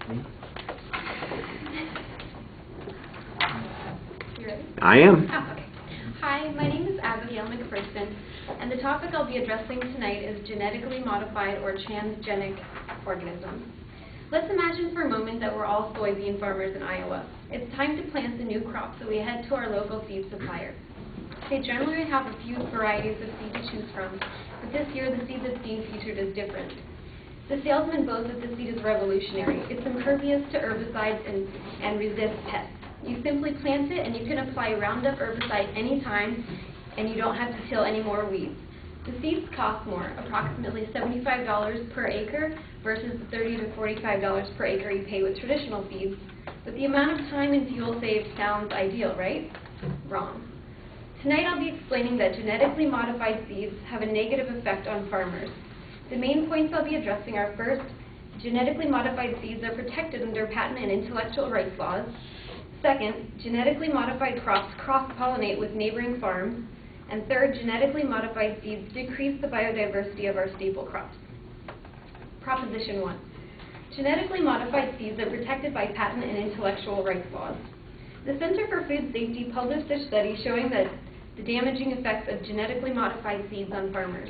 You ready? I am. Oh, okay. Hi, my name is Abigail COF.MPG, and the topic I'll be addressing tonight is genetically modified or transgenic organisms. Let's imagine for a moment that we're all soybean farmers in Iowa. It's time to plant the new crop, so we head to our local seed supplier. They generally have a few varieties of seed to choose from, but this year the seed that's being featured is different. The salesman boasts that the seed is revolutionary. It's impervious to herbicides and resists pests. You simply plant it and you can apply Roundup herbicide anytime, and you don't have to till any more weeds. The seeds cost more, approximately $75 per acre versus the $30 to $45 per acre you pay with traditional seeds. But the amount of time and fuel saved sounds ideal, right? Wrong. Tonight I'll be explaining that genetically modified seeds have a negative effect on farmers. The main points I'll be addressing are: first, genetically modified seeds are protected under patent and intellectual rights laws. Second, genetically modified crops cross-pollinate with neighboring farms. And third, genetically modified seeds decrease the biodiversity of our staple crops. Proposition 1. Genetically modified seeds are protected by patent and intellectual rights laws. The Center for Food Safety published a study showing that the damaging effects of genetically modified seeds on farmers.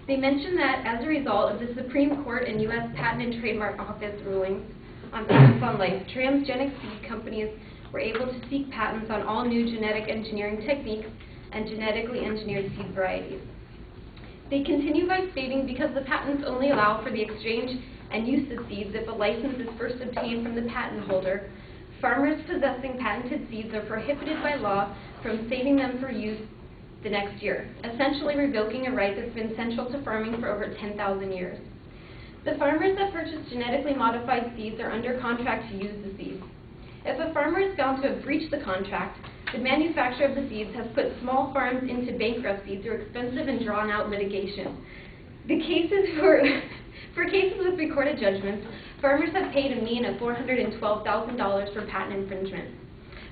They mentioned that as a result of the Supreme Court and U.S. Patent and Trademark Office rulings on patents on life, transgenic seed companies were able to seek patents on all new genetic engineering techniques and genetically engineered seed varieties. They continue by stating, because the patents only allow for the exchange and use of seeds if a license is first obtained from the patent holder, farmers possessing patented seeds are prohibited by law from saving them for use the next year, essentially revoking a right that's been central to farming for over 10,000 years. The farmers that purchase genetically modified seeds are under contract to use the seeds. If a farmer is found to have breached the contract, the manufacturer of the seeds has put small farms into bankruptcy through expensive and drawn-out litigation. For cases with recorded judgments, farmers have paid a mean of $412,000 for patent infringement.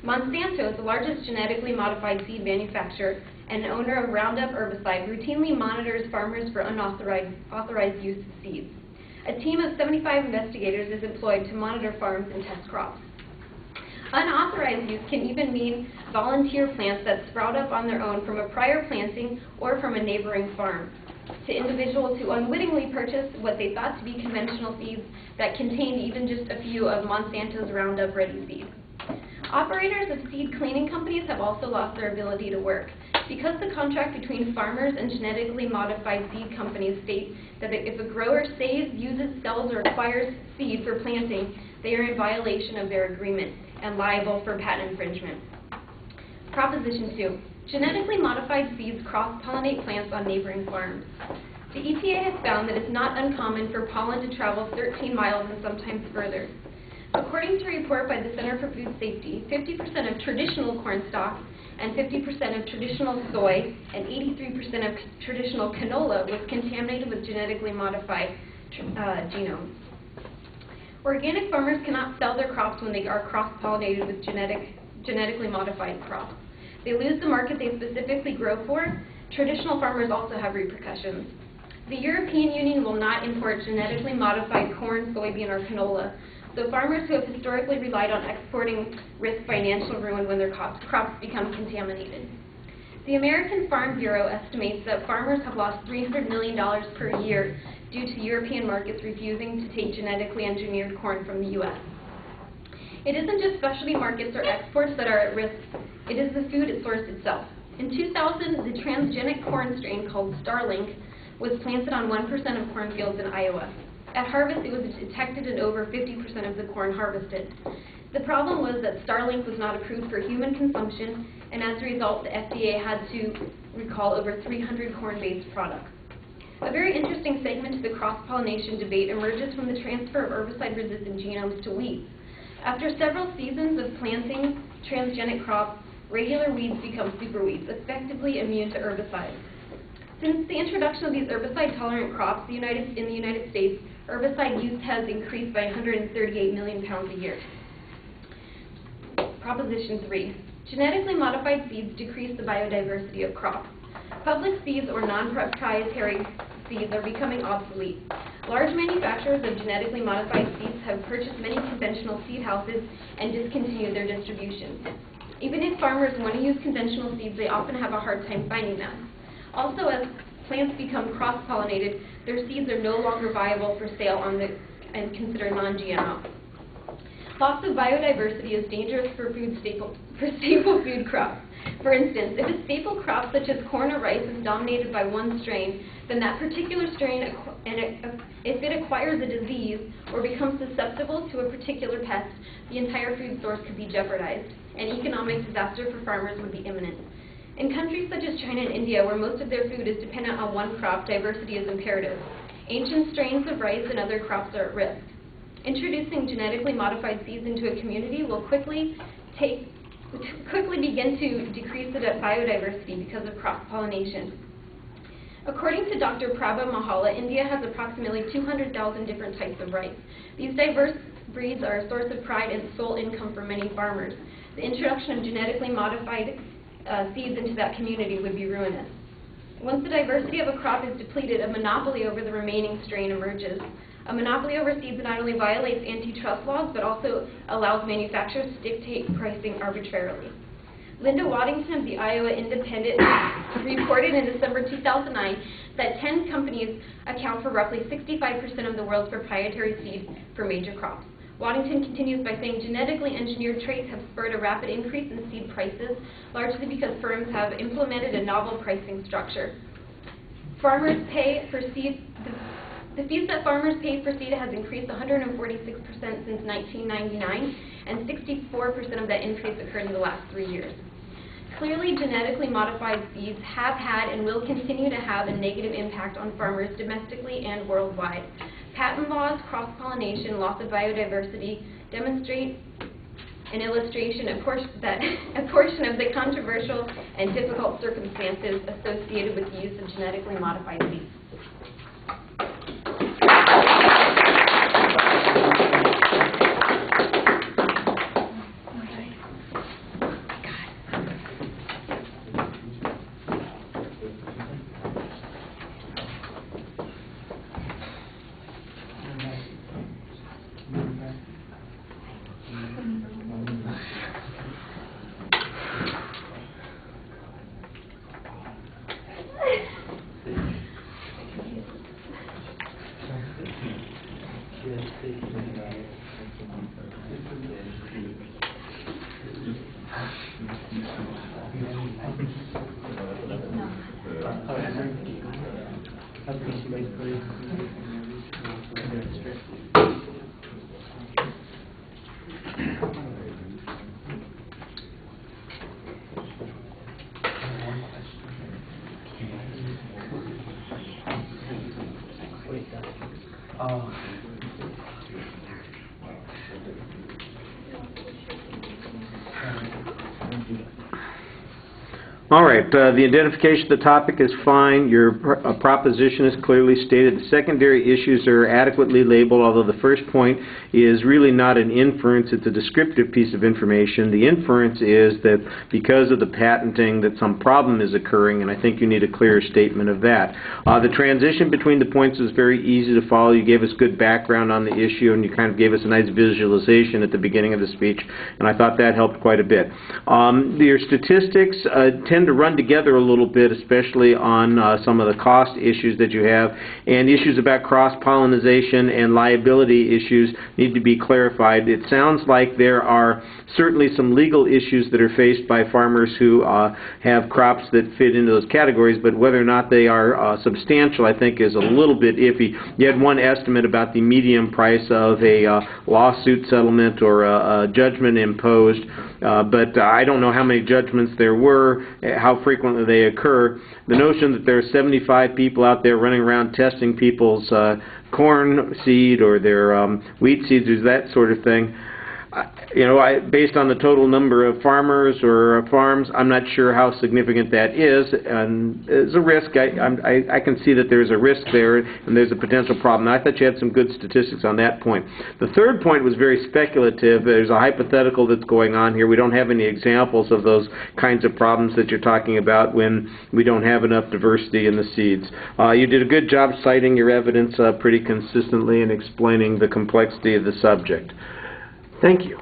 Monsanto is the largest genetically modified seed manufacturer and owner of Roundup herbicide, routinely monitors farmers for unauthorized use of seeds. A team of 75 investigators is employed to monitor farms and test crops. Unauthorized use can even mean volunteer plants that sprout up on their own from a prior planting or from a neighboring farm, to individuals who unwittingly purchased what they thought to be conventional seeds that contained even just a few of Monsanto's Roundup Ready seeds. Operators of seed cleaning companies have also lost their ability to work, because the contract between farmers and genetically modified seed companies states that if a grower saves, uses, sells, or acquires seed for planting, they are in violation of their agreement and liable for patent infringement. Proposition 2. Genetically modified seeds cross-pollinate plants on neighboring farms. The EPA has found that it's not uncommon for pollen to travel 13 miles and sometimes further. According to a report by the Center for Food Safety, 50% of traditional corn stalk and 50% of traditional soy and 83% of traditional canola was contaminated with genetically modified genomes. Organic farmers cannot sell their crops when they are cross-pollinated with genetically modified crops. They lose the market they specifically grow for. Traditional farmers also have repercussions. The European Union will not import genetically modified corn, soybean, or canola, so farmers who have historically relied on exporting risk financial ruin when their crops become contaminated. The American Farm Bureau estimates that farmers have lost $300 million per year due to European markets refusing to take genetically engineered corn from the U.S. It isn't just specialty markets or exports that are at risk, it is the food source itself. In 2000, the transgenic corn strain called Starlink was planted on 1% of cornfields in Iowa. At harvest, it was detected in over 50% of the corn harvested. The problem was that Starlink was not approved for human consumption, and as a result, the FDA had to recall over 300 corn-based products. A very interesting segment to the cross-pollination debate emerges from the transfer of herbicide-resistant genomes to weeds. After several seasons of planting transgenic crops, regular weeds become superweeds, effectively immune to herbicides. Since the introduction of these herbicide-tolerant crops in the United States, herbicide use has increased by 138 million pounds a year. Proposition 3. Genetically modified seeds decrease the biodiversity of crops. Public seeds or non-proprietary seeds are becoming obsolete. Large manufacturers of genetically modified seeds have purchased many conventional seed houses and discontinued their distribution. Even if farmers want to use conventional seeds, they often have a hard time finding them. Also, as plants become cross-pollinated, their seeds are no longer viable for sale and considered non-GMO. Loss of biodiversity is dangerous for staple food crops. For instance, if a staple crop such as corn or rice is dominated by one strain, then that particular strain, if it acquires a disease or becomes susceptible to a particular pest, the entire food source could be jeopardized, and economic disaster for farmers would be imminent. In countries such as China and India, where most of their food is dependent on one crop, diversity is imperative. Ancient strains of rice and other crops are at risk. Introducing genetically modified seeds into a community will quickly begin to decrease the biodiversity because of cross-pollination. According to Dr. Prabha Mahala, India has approximately 200,000 different types of rice. These diverse breeds are a source of pride and sole income for many farmers. The introduction of genetically modified seeds into that community would be ruinous. Once the diversity of a crop is depleted, a monopoly over the remaining strain emerges. A monopoly over seeds not only violates antitrust laws, but also allows manufacturers to dictate pricing arbitrarily. Linda Waddington of the Iowa Independent reported in December 2009 that 10 companies account for roughly 65% of the world's proprietary seed for major crops. Waddington continues by saying genetically engineered traits have spurred a rapid increase in seed prices, largely because firms have implemented a novel pricing structure. Farmers pay for seed. The fees that farmers pay for seed has increased 146% since 1999, and 64% of that increase occurred in the last 3 years. Clearly, genetically modified seeds have had and will continue to have a negative impact on farmers domestically and worldwide. Patent laws, cross-pollination, loss of biodiversity demonstrate an illustration, a portion of the controversial and difficult circumstances associated with the use of genetically modified seeds. All right, the identification of the topic is fine. Your proposition is clearly stated. The secondary issues are adequately labeled, although the first point is really not an inference, it's a descriptive piece of information. The inference is that because of the patenting that some problem is occurring, and I think you need a clear statement of that. The transition between the points is very easy to follow. You gave us good background on the issue, and you kind of gave us a nice visualization at the beginning of the speech, and I thought that helped quite a bit. Your statistics tend to run together a little bit, especially on some of the cost issues that you have, and issues about cross-pollination and liability issues need to be clarified. It sounds like there are certainly some legal issues that are faced by farmers who have crops that fit into those categories, but whether or not they are substantial, I think, is a little bit iffy. You had one estimate about the median price of a lawsuit settlement or a judgment imposed, but I don't know how many judgments there were, how frequently they occur. The notion that there are 75 people out there running around testing people's corn seed or their wheat seeds or that sort of thing, based on the total number of farmers or farms, I'm not sure how significant that is, and there's a risk. I can see that there's a risk there, and there's a potential problem. I thought you had some good statistics on that point. The third point was very speculative. There's a hypothetical that's going on here. We don't have any examples of those kinds of problems that you're talking about when we don't have enough diversity in the seeds. You did a good job citing your evidence pretty consistently and explaining the complexity of the subject. Thank you.